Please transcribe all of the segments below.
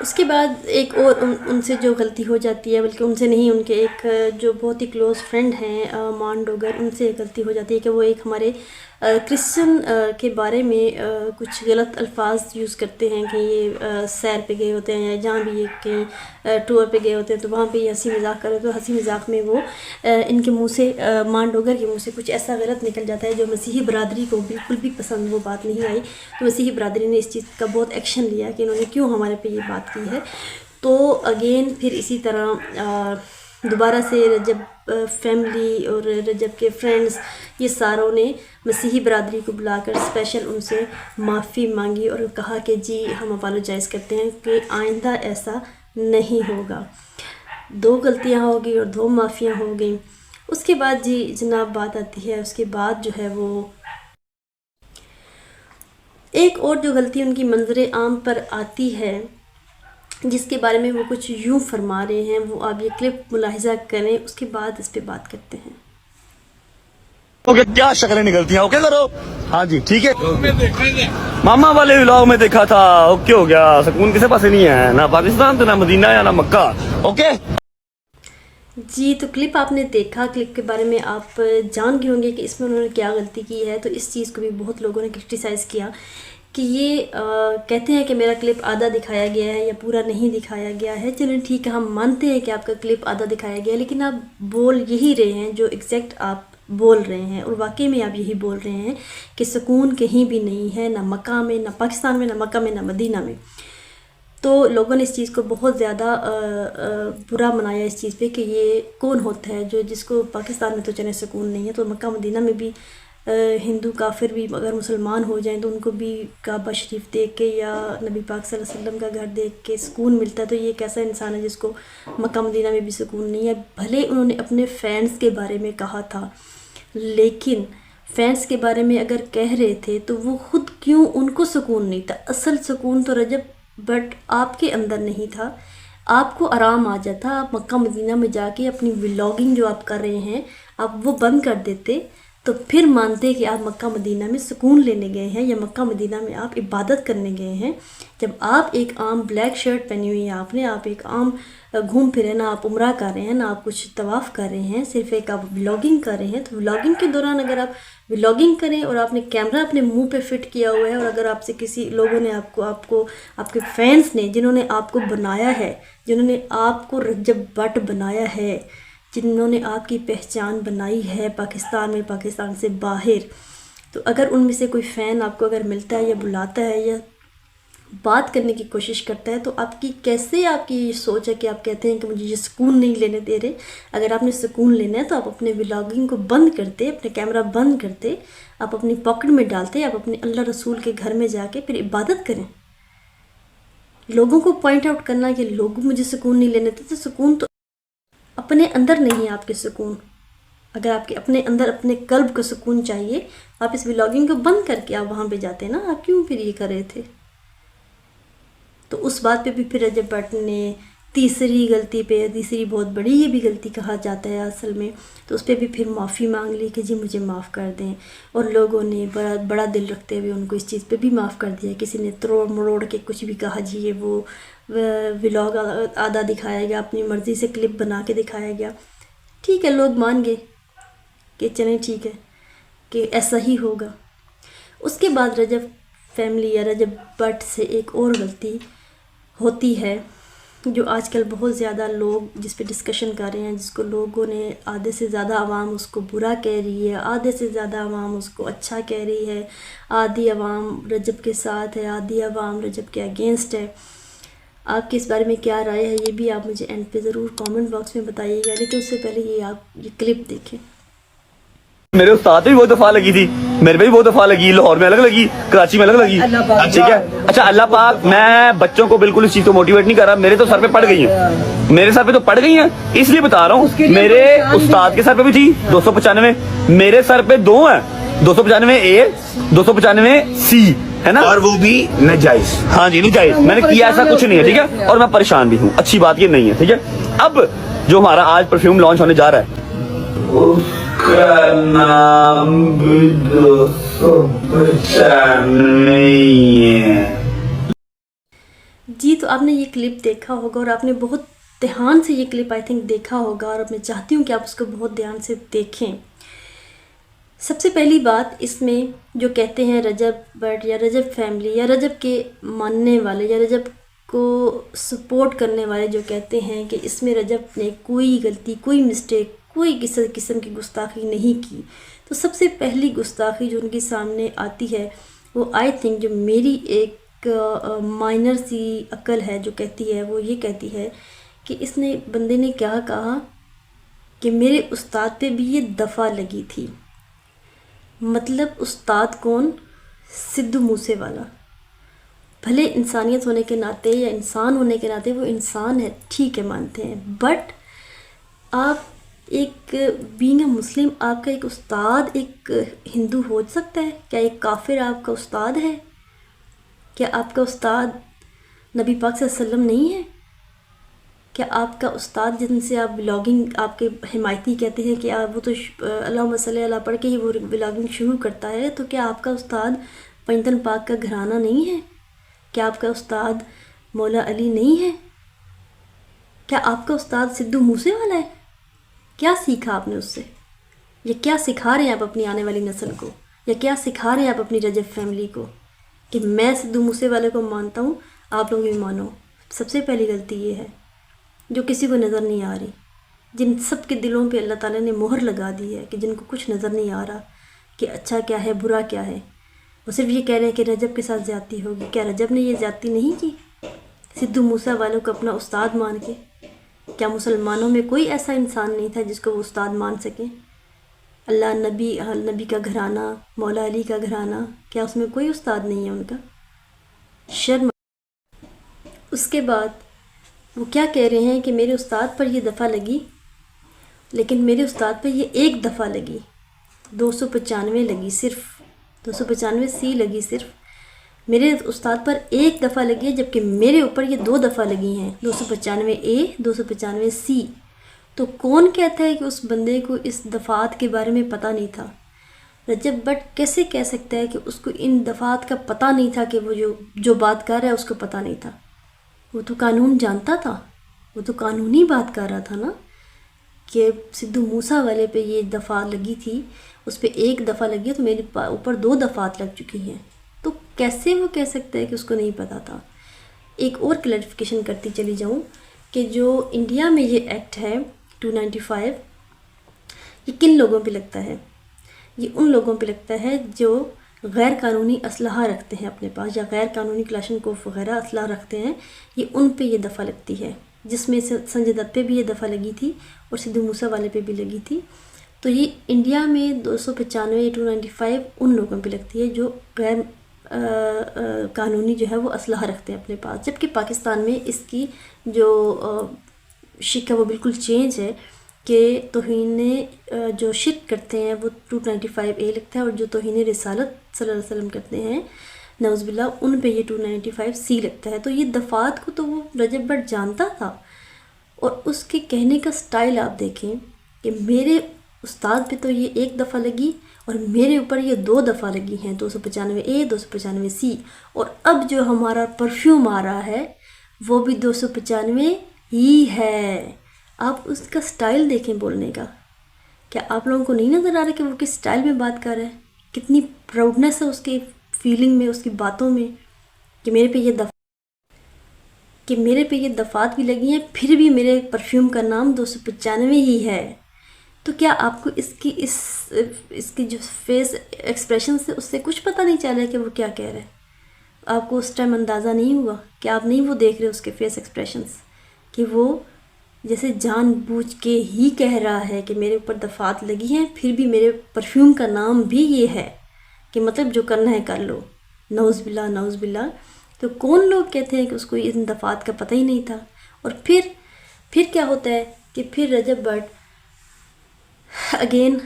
اس کے بعد ایک اور ان سے جو غلطی ہو جاتی ہے، بلکہ ان سے نہیں، ان کے ایک جو بہت ہی کلوز فرینڈ ہیں مان ڈوگر، ان سے غلطی ہو جاتی ہے کہ وہ ایک ہمارے کرسچن کے بارے میں کچھ غلط الفاظ یوز کرتے ہیں کہ یہ سیر پہ گئے ہوتے ہیں یا جہاں بھی یہ کہیں ٹور پہ گئے ہوتے ہیں تو وہاں پہ یہ ہنسی مذاق کرے، تو ہنسی مذاق میں وہ ان کے منہ سے مان ڈوگر کے منہ سے کچھ ایسا غلط نکل جاتا ہے جو مسیحی برادری کو بالکل بھی پسند وہ بات نہیں آئی. تو مسیحی برادری نے اس چیز کا بہت ایکشن لیا کہ انہوں نے کیوں ہمارے پہ یہ بات کی ہے. تو اگین پھر اسی طرح دوبارہ سے رجب فیملی اور رجب کے فرینڈز یہ ساروں نے مسیحی برادری کو بلا کر اسپیشل ان سے معافی مانگی اور کہا کہ جی ہم اپالوجائز کرتے ہیں کہ آئندہ ایسا نہیں ہوگا. 2 غلطیاں ہو گئی اور 2 معافیاں ہو گئیں. اس کے بعد جی جناب بات آتی ہے، اس کے بعد جو ہے وہ ایک اور جو غلطی ان کی منظر عام پر آتی ہے جس کے بارے میں وہ کچھ یوں فرما رہے ہیں، وہ آپ یہ کلپ ملاحظہ کریں، اس کے بعد اس پہ بات کرتے ہیں. اوکے کیا شکلیں نکلتی ہیں، اوکے کرو. ہاں جی ٹھیک ہے. ماما والے ولاگ میں دیکھا تھا، اوکے ہو گیا. سکون کسی پاس نہیں ہے، نہ پاکستان تو نہ مدینہ یا نہ مکہ. اوکے جی تو کلپ آپ نے دیکھا، کلپ کے بارے میں آپ جان گئے ہوں گے کہ اس میں انہوں نے کیا غلطی کی ہے. تو اس چیز کو بھی بہت لوگوں نے کرٹیسائز کیا کہ یہ کہتے ہیں کہ میرا کلپ آدھا دکھایا گیا ہے یا پورا نہیں دکھایا گیا ہے. چلیں ٹھیک ہے، ہم مانتے ہیں کہ آپ کا کلپ آدھا دکھایا گیا ہے، لیکن آپ بول یہی رہے ہیں جو ایگزیکٹ آپ بول رہے ہیں، اور واقعی میں آپ یہی بول رہے ہیں کہ سکون کہیں بھی نہیں ہے، نہ مکہ میں، نہ پاکستان میں، نہ مکہ میں، نہ مدینہ میں. تو لوگوں نے اس چیز کو بہت زیادہ برا منایا اس چیز پہ کہ یہ کون ہوتا ہے جس کو پاکستان میں تو چلے سکون نہیں ہے، تو مکہ مدینہ میں بھی ہندو کافر بھی اگر مسلمان ہو جائیں تو ان کو بھی کعبہ شریف دیکھ کے یا نبی پاک صلی اللہ علیہ وسلم کا گھر دیکھ کے سکون ملتا ہے. تو یہ کیسا انسان ہے جس کو مکہ مدینہ میں بھی سکون نہیں ہے؟ بھلے انہوں نے اپنے فینس کے بارے میں کہا تھا، لیکن فینس کے بارے میں اگر کہہ رہے تھے تو وہ خود کیوں ان کو سکون نہیں تھا؟ اصل سکون تو رجب بٹ آپ کے اندر نہیں تھا. آپ کو آرام آ جاتا، آپ مکہ مدینہ میں جا کے اپنی ولاگنگ جو آپ کر رہے ہیں آپ وہ بند کر دیتے، تو پھر مانتے کہ آپ مکہ مدینہ میں سکون لینے گئے ہیں یا مکہ مدینہ میں آپ عبادت کرنے گئے ہیں. جب آپ ایک عام بلیک شرٹ پہنی ہوئی ہے آپ ایک عام گھوم پھرے، نہ آپ عمرہ کر رہے ہیں، نہ آپ کچھ طواف کر رہے ہیں، صرف ایک آپ ولاگنگ کر رہے ہیں. تو ولاگنگ کے دوران اگر آپ ولاگنگ کریں اور آپ نے کیمرہ اپنے منہ پہ فٹ کیا ہوا ہے، اور اگر آپ سے کسی لوگوں نے آپ کے فینس نے جنہوں نے آپ کو بنایا ہے، جنہوں نے آپ کو رجب بٹ بنایا ہے، جنہوں نے آپ کی پہچان بنائی ہے پاکستان میں، پاکستان سے باہر، تو اگر ان میں سے کوئی فین آپ کو اگر ملتا ہے یا بلاتا ہے یا بات کرنے کی کوشش کرتا ہے، تو آپ کی یہ سوچ ہے کہ آپ کہتے ہیں کہ مجھے یہ سکون نہیں لینے دے رہے. اگر آپ نے سکون لینا ہے تو آپ اپنے ولاگنگ کو بند کرتے، اپنے کیمرہ بند کرتے، آپ اپنی پاکٹ میں ڈالتے، آپ اپنے اللہ رسول کے گھر میں جا کے پھر عبادت کریں. لوگوں کو پوائنٹ آؤٹ کرنا کہ لوگ مجھے سکون نہیں لینے دیتے، سکون تو اپنے اندر نہیں ہے آپ کے سکون. اگر آپ کے اپنے اندر اپنے قلب کو سکون چاہیے، آپ اس ولاگنگ کو بند کر کے آپ وہاں پہ جاتے نا. آپ کیوں پھر یہ کر رہے تھے؟ تو اس بات پہ بھی پھر رجب بٹ نے تیسری غلطی پہ، تیسری بہت بڑی یہ بھی غلطی کہا جاتا ہے اصل میں، تو اس پہ بھی پھر معافی مانگ لی کہ جی مجھے معاف کر دیں. اور لوگوں نے بڑا دل رکھتے ہوئے ان کو اس چیز پہ بھی معاف کر دیا. کسی نے تروڑ مروڑ کے کچھ بھی کہا، جی یہ وہ ولاگ آدھا دکھایا گیا، اپنی مرضی سے کلپ بنا کے دکھایا گیا. ٹھیک ہے، لوگ مان گئے کہ چلیں ٹھیک ہے کہ ایسا ہی ہوگا. اس کے بعد رجب فیملی یا رجب بٹ سے ایک اور غلطی ہوتی ہے جو آج کل بہت زیادہ لوگ جس پہ ڈسکشن کر رہے ہیں، جس کو لوگوں نے آدھے سے زیادہ عوام اس کو برا کہہ رہی ہے، آدھے سے زیادہ عوام اس کو اچھا کہہ رہی ہے، آدھی عوام رجب کے ساتھ ہے، آدھی عوام رجب کے اگینسٹ ہے. آپ کی اس بارے میں کیا رائے ہے یہ بھی آپ مجھے اینڈ پہ ضرور کامنٹ باکس میں بتائیے گا. لیکن اس سے پہلے آپ یہ کلپ دیکھیں. میرے استاد بھی بہت دفعہ لگی تھی، میرے پہ بھی بہت دفعہ لگی، لاہور میں الگ لگی، کراچی میں الگ لگی. ٹھیک ہے، اچھا اللہ پاک، میں بچوں کو بالکل اس چیز کو موٹیویٹ نہیں کر رہا. میرے تو سر پہ پڑ گئی ہیں، میرے سر پہ تو پڑ گئی ہیں، اس لیے بتا رہا ہوں. میرے استاد کے سر پہ بھی تھی 295، میرے سر پہ 2 ہیں، 295A 295C ہے نا، اور وہ بھی ناجائز. ہاں جی ناجائز، میں نے کیا ایسا کچھ نہیں ہے. ٹھیک ہے، اور میں پریشان بھی ہوں، اچھی بات یہ نہیں ہے. ٹھیک ہے، اب جو ہمارا آج پرفیوم لانچ ہونے جا رہا ہے کا نام بھی 295 ہے. جی تو آپ نے یہ کلپ دیکھا ہوگا اور آپ نے بہت دھیان سے یہ کلپ آئی تھنک دیکھا ہوگا، اور میں چاہتی ہوں کہ آپ اس کو بہت دھیان سے دیکھیں۔ سب سے پہلی بات اس میں جو کہتے ہیں رجب بٹ یا رجب فیملی یا رجب کے ماننے والے یا رجب کو سپورٹ کرنے والے جو کہتے ہیں کہ اس میں رجب نے کوئی غلطی، کوئی مسٹیک، کوئی کسی قسم کی گستاخی نہیں کی، تو سب سے پہلی گستاخی جو ان کے سامنے آتی ہے وہ آئی تھنک جو میری ایک مائنر سی عقل ہے جو کہتی ہے، وہ یہ کہتی ہے کہ اس نے بندے نے کیا کہا کہ میرے استاد پہ بھی یہ دفعہ لگی تھی۔ مطلب استاد کون؟ سدھو موسے والا۔ بھلے انسانیت ہونے کے ناطے یا انسان ہونے کے ناطے وہ انسان ہے، ٹھیک ہے مانتے ہیں، بٹ آپ ایک بینگ اے مسلم آپ کا ایک استاد ایک ہندو ہو سکتا ہے؟ کیا ایک کافر آپ کا استاد ہے؟ کیا آپ کا استاد نبی پاک صلی اللہ علیہ وسلم نہیں ہے؟ کیا آپ کا استاد جن سے آپ بلاگنگ آپ کے حمایتی کہتے ہیں کہ آپ وہ تو اللہم صلی اللہ پڑھ کے ہی وہ بلاگنگ شروع کرتا ہے، تو کیا آپ کا استاد پنجتن پاک کا گھرانہ نہیں ہے؟ کیا آپ کا استاد مولا علی نہیں ہے؟ کیا آپ کا استاد سدھو موسے والا ہے؟ کیا سیکھا آپ نے اس سے؟ یا کیا سکھا رہے ہیں آپ اپنی آنے والی نسل کو؟ یا کیا سکھا رہے ہیں آپ اپنی رجب فیملی کو کہ میں سدھو موسے والے کو مانتا ہوں، آپ لوگ بھی مانو؟ سب سے پہلی غلطی یہ ہے جو کسی کو نظر نہیں آ رہی، جن سب کے دلوں پہ اللہ تعالیٰ نے مہر لگا دی ہے کہ جن کو کچھ نظر نہیں آ رہا کہ اچھا کیا ہے برا کیا ہے، وہ صرف یہ کہہ رہے ہیں کہ رجب کے ساتھ زیادتی ہوگی۔ کیا رجب نے یہ زیادتی نہیں کی سدھو موسیٰ والوں کو اپنا استاد مان کے؟ کیا مسلمانوں میں کوئی ایسا انسان نہیں تھا جس کو وہ استاد مان سکیں؟ اللہ نبی کا گھرانہ، مولا علی کا گھرانہ، کیا اس میں کوئی استاد نہیں ہے ان کا؟ شرم۔ اس کے بعد وہ کیا کہہ رہے ہیں کہ میرے استاد پر یہ دفعہ لگی، لیکن میرے استاد پر یہ ایک دفعہ لگی، 295 لگی، صرف 295 سی لگی، صرف میرے استاد پر ایک دفعہ لگی ہے، جبکہ میرے اوپر یہ 2 دفعہ لگی ہیں، 295 اے 295 سی۔ تو کون کہتا ہے کہ اس بندے کو اس دفعات کے بارے میں پتہ نہیں تھا؟ رجب بٹ کیسے کہہ سکتا ہے کہ اس کو ان دفعات کا پتہ نہیں تھا کہ وہ جو بات کر رہا ہے اس کو پتہ نہیں تھا؟ وہ تو قانون جانتا تھا، وہ تو قانونی بات کر رہا تھا نا کہ سدھو موسیٰ والے پہ یہ دفعہ لگی تھی، اس پہ ایک دفعہ لگی ہے، تو میرے اوپر 2 دفعات لگ چکی ہیں، تو کیسے وہ کہہ سکتا ہے کہ اس کو نہیں پتہ تھا؟ ایک اور کلیریفیکیشن کرتی چلی جاؤں کہ جو انڈیا میں یہ ایکٹ ہے 295، یہ کن لوگوں پہ لگتا ہے؟ یہ ان لوگوں پہ لگتا ہے جو غیر قانونی اسلحہ رکھتے ہیں اپنے پاس، یا غیر قانونی کلاشنکوف وغیرہ اسلحہ رکھتے ہیں، یہ ان پہ یہ دفعہ لگتی ہے، جس میں سنجے دت پہ بھی یہ دفعہ لگی تھی اور سدھو موسیٰ والے پہ بھی لگی تھی۔ تو یہ انڈیا میں 295 295 ان لوگوں پہ لگتی ہے جو غیر قانونی جو ہے وہ اسلحہ رکھتے ہیں اپنے پاس، جبکہ پاکستان میں اس کی جو شک ہے وہ بالکل چینج ہے کہ توہین جو شرک کرتے ہیں وہ 295 اے لگتا ہے، اور جو توہین رسالت صلی اللہ علیہ وسلم کرتے ہیں نعوذ باللہ ان پہ یہ 295 سی لگتا ہے۔ تو یہ دفعات کو تو وہ رجب بٹ جانتا تھا، اور اس کے کہنے کا سٹائل آپ دیکھیں کہ میرے استاد پہ تو یہ ایک دفعہ لگی اور میرے اوپر یہ 2 دفعہ لگی ہیں، 295 اے 295 سی، اور اب جو ہمارا پرفیوم آ رہا ہے وہ بھی 295 ہی ہے۔ آپ اس کا سٹائل دیکھیں بولنے کا، کیا آپ لوگوں کو نہیں نظر آ رہا کہ وہ کس سٹائل میں بات کر رہا ہے؟ کتنی پراؤڈنس ہے اس کی فیلنگ میں، اس کی باتوں میں، کہ میرے پہ یہ دفعات بھی لگی ہیں، پھر بھی میرے پرفیوم کا نام 295 ہی ہے۔ تو کیا آپ کو اس کی جو فیس ایکسپریشن سے اس سے کچھ پتہ نہیں چل رہا ہے کہ وہ کیا کہہ رہا ہے؟ آپ کو اس ٹائم اندازہ نہیں ہوا کہ آپ نہیں وہ دیکھ رہے اس کے فیس ایکسپریشنس کہ وہ جیسے جان بوجھ کے ہی کہہ رہا ہے کہ میرے اوپر دفعات لگی ہیں، پھر بھی میرے پرفیوم کا نام بھی یہ ہے، کہ مطلب جو کرنا ہے کر لو، نعوذ باللہ نعوذ باللہ۔ تو کون لوگ کہتے ہیں کہ اس کو ان دفعات کا پتہ ہی نہیں تھا؟ اور پھر کیا ہوتا ہے کہ پھر رجب بٹ اگین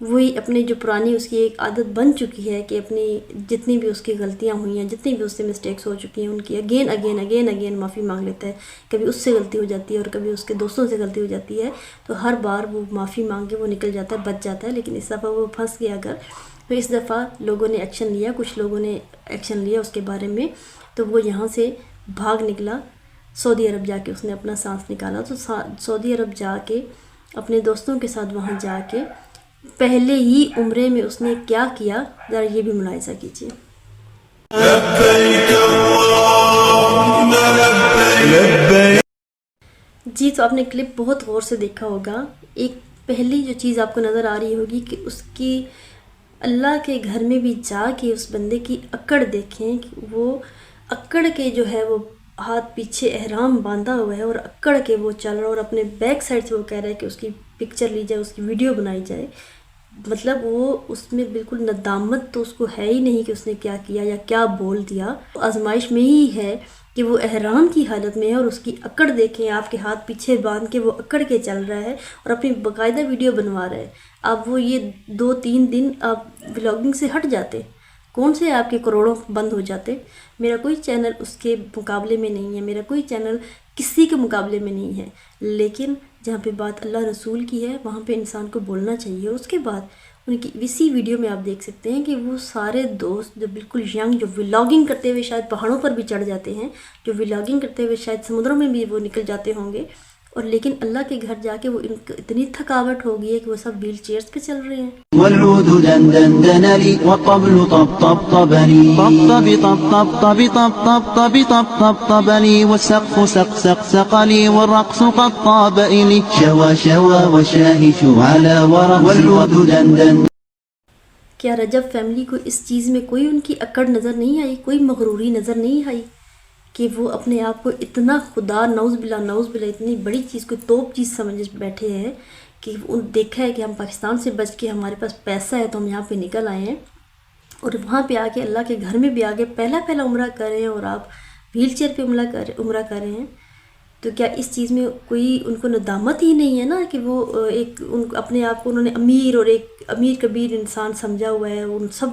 وہی اپنے جو پرانی اس کی ایک عادت بن چکی ہے کہ اپنی جتنی بھی اس کی غلطیاں ہوئی ہیں، جتنی بھی اس سے مسٹیکس ہو چکی ہیں، ان کی اگین معافی مانگ لیتا ہے۔ کبھی اس سے غلطی ہو جاتی ہے اور کبھی اس کے دوستوں سے غلطی ہو جاتی ہے، تو ہر بار وہ معافی مانگ کے وہ نکل جاتا ہے، بچ جاتا ہے، لیکن اس دفعہ وہ پھنس گیا اگر، تو اس دفعہ لوگوں نے ایکشن لیا، کچھ لوگوں نے ایکشن لیا اس کے بارے میں، تو وہ یہاں سے بھاگ نکلا سعودی عرب، جا کے اس نے اپنا سانس نکالا. تو سعودی عرب جا کے اپنے دوستوں کے ساتھ وہاں جا کے پہلے ہی عمرے میں اس نے کیا کیا، ذرا یہ بھی ملاحظہ کیجیے. جی تو آپ نے کلپ بہت غور سے دیکھا ہوگا. ایک پہلی جو چیز آپ کو نظر آ رہی ہوگی کہ اس کی اللہ کے گھر میں بھی جا کے اس بندے کی اکڑ دیکھیں کہ وہ اکڑ کے جو ہے وہ ہاتھ پیچھے احرام باندھا ہوا ہے اور اکڑ کے وہ چل رہا ہے، اور اپنے بیک سائڈ سے وہ کہہ رہا ہے کہ اس کی پکچر لی جائے، اس کی ویڈیو بنائی جائے. مطلب وہ اس میں بالکل ندامت تو اس کو ہے ہی نہیں کہ اس نے کیا کیا یا کیا بول دیا. آزمائش میں ہی ہے کہ وہ احرام کی حالت میں ہے اور اس کی اکڑ دیکھیں، آپ کے ہاتھ پیچھے باندھ کے وہ اکڑ کے چل رہا ہے اور اپنی باقاعدہ ویڈیو بنوا رہا ہے. اب وہ یہ 2-3 دن آپ ولاگنگ سے ہٹ جاتے، کون سے آپ کے کروڑوں بند ہو جاتے. میرا کوئی چینل اس کے مقابلے میں نہیں ہے، میرا کوئی چینل کسی کے مقابلے میں نہیں ہے، لیکن جہاں پہ بات اللہ رسول کی ہے وہاں پہ انسان کو بولنا چاہیے. اور اس کے بعد ان کی اسی ویڈیو میں آپ دیکھ سکتے ہیں کہ وہ سارے دوست جو بالکل ینگ، جو ولاگنگ کرتے ہوئے شاید پہاڑوں پر بھی چڑھ جاتے ہیں، جو ولاگنگ کرتے ہوئے شاید سمندروں میں بھی وہ نکل جاتے ہوں گے، اور لیکن اللہ کے گھر جا کے وہ ان کو اتنی تھکاوٹ ہو گئی ہے کہ وہ سب ویل چیئرز پہ چل رہے ہیں. والعود دندن لي والطبل طبطبني طبطب طبطب طبطب طبطب لي والسقف سق لي والرقص قد طاب لي شوى وشاهش على ورق والعود دندن. کیا رجب فیملی کو اس چیز میں کوئی ان کی اکڑ نظر نہیں آئی، کوئی مغروری نظر نہیں آئی کہ وہ اپنے آپ کو اتنا خدا نعوذ باللہ اتنی بڑی چیز کو توپ چیز سمجھ بیٹھے ہیں کہ دیکھا ہے کہ ہم پاکستان سے بچ کے ہمارے پاس پیسہ ہے تو ہم یہاں پہ نکل آئے ہیں، اور وہاں پہ آ کے اللہ کے گھر میں بھی آ کے پہلا عمرہ کر رہے ہیں اور آپ ویل چیئر پہ عمرہ کر رہے ہیں. تو کیا اس چیز میں کوئی ان کو ندامت ہی نہیں ہے نا کہ وہ ایک اپنے آپ کو انہوں نے امیر اور ایک امیر کبیر انسان سمجھا ہوا ہے، ان سب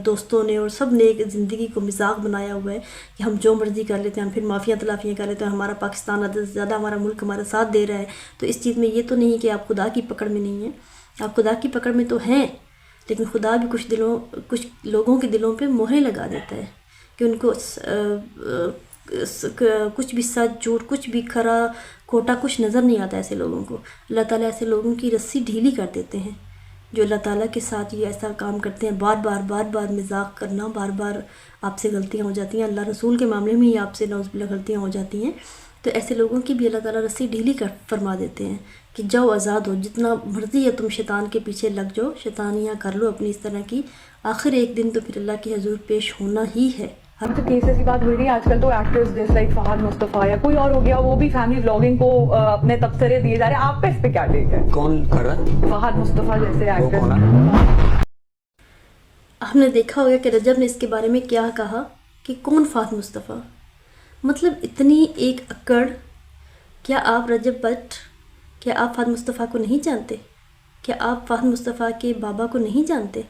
دوستوں نے اور سب نے ایک زندگی کو مذاق بنایا ہوا ہے کہ ہم جو مرضی کر لیتے ہیں، ہم پھر معافیاں تلافیاں کر لیتے ہیں، ہمارا پاکستان زیادہ ہمارا ملک ہمارا ساتھ دے رہا ہے. تو اس چیز میں یہ تو نہیں کہ آپ خدا کی پکڑ میں نہیں ہیں، آپ خدا کی پکڑ میں تو ہیں، لیکن خدا بھی کچھ لوگوں کے دلوں پہ مہریں لگا دیتا ہے کہ ان کو کچھ بھی سچ جھوٹ، کچھ بھی کھرا کھوٹا کچھ نظر نہیں آتا ایسے لوگوں کو. اللہ تعالیٰ ایسے لوگوں کی رسی ڈھیلی کر دیتے ہیں جو اللہ تعالیٰ کے ساتھ یہ ایسا کام کرتے ہیں، بار بار مذاق کرنا، بار بار آپ سے غلطیاں ہو جاتی ہیں، اللہ رسول کے معاملے میں ہی آپ سے نعوذ باللہ غلطیاں ہو جاتی ہیں. تو ایسے لوگوں کی بھی اللہ تعالیٰ رسی ڈھیلی فرما دیتے ہیں کہ جاؤ آزاد ہو، جتنا مرضی ہے تم شیطان کے پیچھے لگ جاؤ، شیطانیاں کر لو اپنی اس طرح کی، آخر ایک دن تو پھر اللہ کے حضور پیش ہونا ہی ہے. ہم تو کیسز کی بات ہوئی نہیں، آج کل تو ایکٹرز جیسے لائک فہد مصطفیٰ یا کوئی اور ہو گیا، وہ بھی فیملی ولاگنگ کو اپنے تبصرے دیے جا رہے ہیں. آپ پہ اس پہ کیا ٹیک ہے؟ کون کر رہا ہے؟ فہد مصطفیٰ جیسے وہ ایکٹر. کون ہے؟ آپ نے دیکھا ہوگا کہ رجب نے اس کے بارے میں کیا کہا کہ کون فہد مصطفیٰ، مطلب اتنی ایک اکڑ. کیا آپ رجب بٹ، کیا آپ فہد مصطفیٰ کو نہیں جانتے؟ کیا آپ فہد مصطفیٰ کے بابا کو نہیں جانتے؟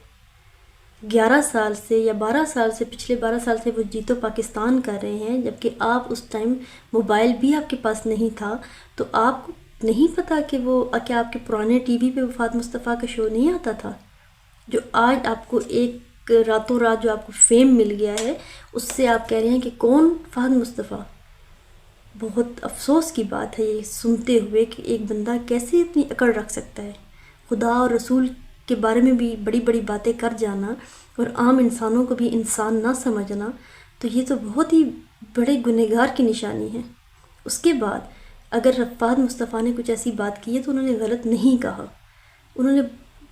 11 سال سے یا 12 سال سے، پچھلے 12 سال سے وہ جیتو پاکستان کر رہے ہیں، جبکہ آپ اس ٹائم موبائل بھی آپ کے پاس نہیں تھا. تو آپ کو نہیں پتا کہ وہ کیا آپ کے پرانے ٹی وی پہ وہ فہد مصطفیٰ کا شو نہیں آتا تھا، جو آج آپ کو ایک راتوں رات جو آپ کو فیم مل گیا ہے، اس سے آپ کہہ رہے ہیں کہ کون فہد مصطفیٰ. بہت افسوس کی بات ہے یہ سنتے ہوئے کہ ایک بندہ کیسے اتنی اکڑ رکھ سکتا ہے. خدا اور رسول کے بارے میں بھی بڑی بڑی باتیں کر جانا اور عام انسانوں کو بھی انسان نہ سمجھنا، تو یہ تو بہت ہی بڑے گنہگار کی نشانی ہے. اس کے بعد اگر فہد مصطفیٰ نے کچھ ایسی بات کی ہے تو انہوں نے غلط نہیں کہا، انہوں نے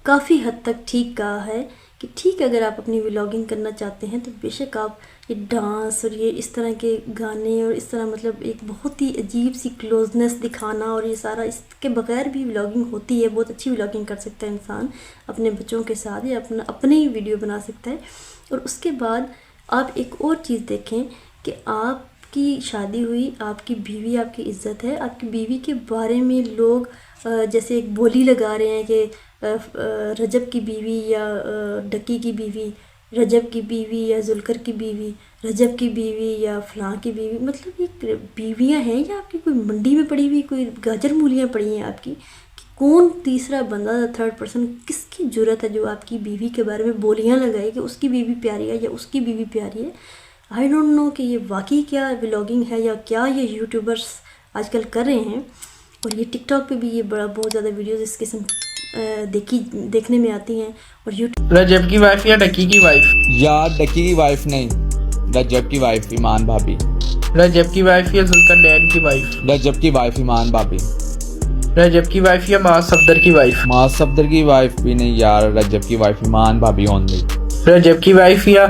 کافی حد تک ٹھیک کہا ہے کہ ٹھیک ہے اگر آپ اپنی ولاگنگ کرنا چاہتے ہیں تو بے شک آپ یہ ڈانس اور یہ اس طرح کے گانے اور اس طرح مطلب ایک بہت ہی عجیب سی کلوزنس دکھانا اور یہ سارا، اس کے بغیر بھی ولاگنگ ہوتی ہے. بہت اچھی ولاگنگ کر سکتا ہے انسان اپنے بچوں کے ساتھ، یا اپنے ہی ویڈیو بنا سکتا ہے. اور اس کے بعد آپ ایک اور چیز دیکھیں کہ آپ کی شادی ہوئی، آپ کی بیوی آپ کی عزت ہے، آپ کی بیوی کے بارے میں لوگ جیسے ایک بولی لگا رہے ہیں کہ رجب کی بیوی یا ڈکی کی بیوی، رجب کی بیوی یا ذوالفقار کی بیوی، رجب کی بیوی یا فلاں کی بیوی. مطلب یہ بیویاں ہیں یا آپ کی کوئی منڈی میں پڑی ہوئی کوئی گاجر مولیاں پڑی ہیں آپ کی؟ کون تیسرا بندہ، تھرڈ پرسن، کس کی جرت ہے جو آپ کی بیوی کے بارے میں بولیاں لگائے کہ اس کی بیوی پیاری ہے یا اس کی بیوی پیاری ہے؟ آئی ڈونٹ نو کہ یہ واقعی کیا ولاگنگ ہے یا کیا یہ یوٹیوبرس آج کل کر رہے ہیں. اور یہ ٹک ٹاک پہ بھی یہ بہت زیادہ ویڈیوز اس قسم دیکھنے میں آتی ہیں. اور یوٹیوب رجب کی وائف یا ڈکی کی وائف؟ یار ڈکی کی وائف نہیں، رجب کی وائف ایمان بھابی. رجب کی وائف یا ذوالقرنین کی وائف؟ رجب کی وائف ایمان بھابی. رجب کی وائف یا معاذ صفدر کی وائف؟ معاذ صفدر کی وائف بھی نہیں یار، رجب کی وائف ایمان بھابی اونلی. رجب کی وائف یا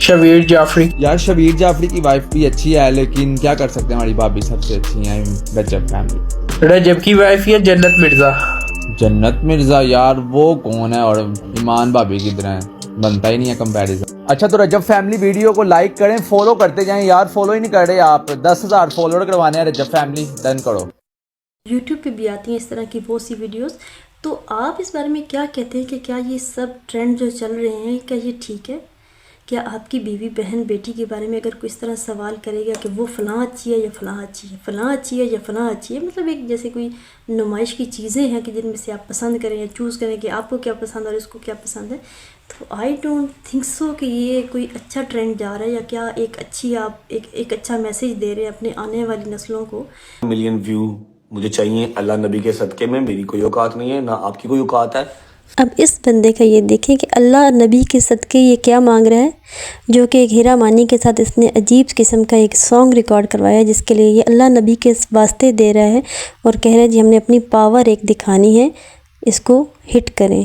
شبیر جعفری؟ یار شبیر جعفری کی وائف بھی اچھی ہے لیکن کیا کر سکتے ہیں، ہماری بھابی سب سے اچھی ہیں رجب فیملی. رجب کی وائف یا جنت مرزا؟ جنت مرزا یار وہ کون ہے اور ایمان بھابی کی طرح بنتا ہی نہیں ہے کمپیریزن. اچھا تو رجب فیملی ویڈیو کو لائک کریں، فالو کرتے جائیں یار، فالو ہی نہیں کر رہے آپ. 10,000 فالوور کروانے ہیں رجب فیملی، ڈن کرو. یوٹیوب پہ بھی آتی ہیں اس طرح کی بہت سی ویڈیوز. تو آپ اس بارے میں کیا کہتے ہیں کہ کیا یہ سب ٹرینڈ جو چل رہے ہیں کیا یہ ٹھیک ہے؟ کیا آپ کی بیوی بہن بیٹی کے بارے میں اگر کوئی اس طرح سوال کرے گا کہ وہ فلاں اچھی ہے یا فلاں اچھی ہے، فلاں اچھی ہے یا فلاں اچھی ہے، مطلب ایک جیسے کوئی نمائش کی چیزیں ہیں کہ جن میں سے آپ پسند کریں یا چوز کریں کہ آپ کو کیا پسند ہے اور اس کو کیا پسند ہے، تو آئی ڈونٹ تھنک سو کہ یہ کوئی اچھا ٹرینڈ جا رہا ہے یا کیا ایک اچھی آپ ایک اچھا میسیج دے رہے ہیں اپنے آنے والی نسلوں کو. ملین ویو مجھے چاہیے اللہ نبی کے صدقے میں، میری کوئی اوقات نہیں ہے، نہ آپ کی کوئی اوقات ہے. اب اس بندے کا یہ دیکھیں کہ اللہ نبی کے صدقے یہ کیا مانگ رہا ہے، جو کہ ایک ہیرا مانی کے ساتھ اس نے عجیب قسم کا ایک سانگ ریکارڈ کروایا ہے جس کے لیے یہ اللہ نبی کے واسطے دے رہا ہے اور کہہ رہا ہے جی ہم نے اپنی پاور ایک دکھانی ہے، اس کو ہٹ کریں.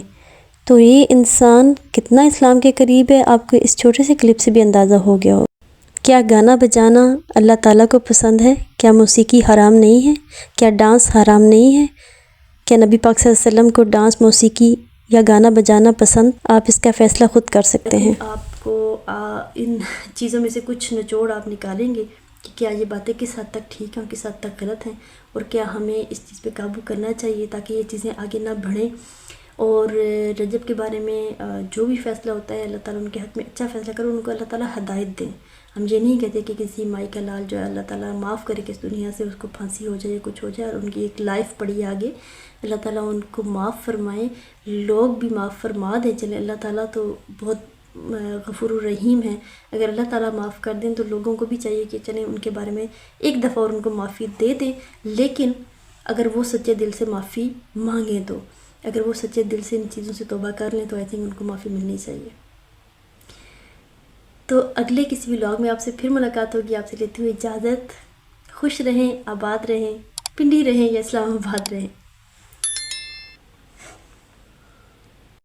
تو یہ انسان کتنا اسلام کے قریب ہے آپ کو اس چھوٹے سے کلپ سے بھی اندازہ ہو گیا ہو. کیا گانا بجانا اللہ تعالیٰ کو پسند ہے؟ کیا موسیقی حرام نہیں ہے؟ کیا ڈانس حرام نہیں ہے؟ کیا نبی پاک صلی اللہ علیہ وسلم کو ڈانس، موسیقی یا گانا بجانا پسند؟ آپ اس کا فیصلہ خود کر سکتے ہیں. آپ کو ان چیزوں میں سے کچھ نچوڑ آپ نکالیں گے کہ کیا یہ باتیں کس حد تک ٹھیک ہیں اور کس حد تک غلط ہیں، اور کیا ہمیں اس چیز پہ قابو کرنا چاہیے تاکہ یہ چیزیں آگے نہ بڑھیں. اور رجب کے بارے میں جو بھی فیصلہ ہوتا ہے اللہ تعالیٰ ان کے حق میں اچھا فیصلہ کرو، ان کو اللہ تعالیٰ ہدایت دیں. ہم یہ نہیں کہتے کہ کسی مائی کا لال جو ہے اللہ تعالیٰ معاف کرے کہ اس دنیا سے اس کو پھانسی ہو جائے یا کچھ ہو جائے اور ان کی ایک لائف پڑی ہے آگے. اللہ تعالیٰ ان کو معاف فرمائے، لوگ بھی معاف فرما دیں. چلے اللہ تعالیٰ تو بہت غفور الرحیم ہے، اگر اللہ تعالیٰ معاف کر دیں تو لوگوں کو بھی چاہیے کہ چلیں ان کے بارے میں ایک دفعہ اور ان کو معافی دے دیں. لیکن اگر وہ سچے دل سے معافی مانگیں تو اگر وہ سچے دل سے ان چیزوں سے توبہ کر لیں تو آئی تھنک ان کو معافی ملنی چاہیے. تو اگلے کسی ولاگ میں آپ سے پھر ملاقات ہوگی. آپ سے لیتی ہوئی اجازت. خوش رہیں، آباد رہیں، پنڈی رہیں یا اسلام آباد رہیں.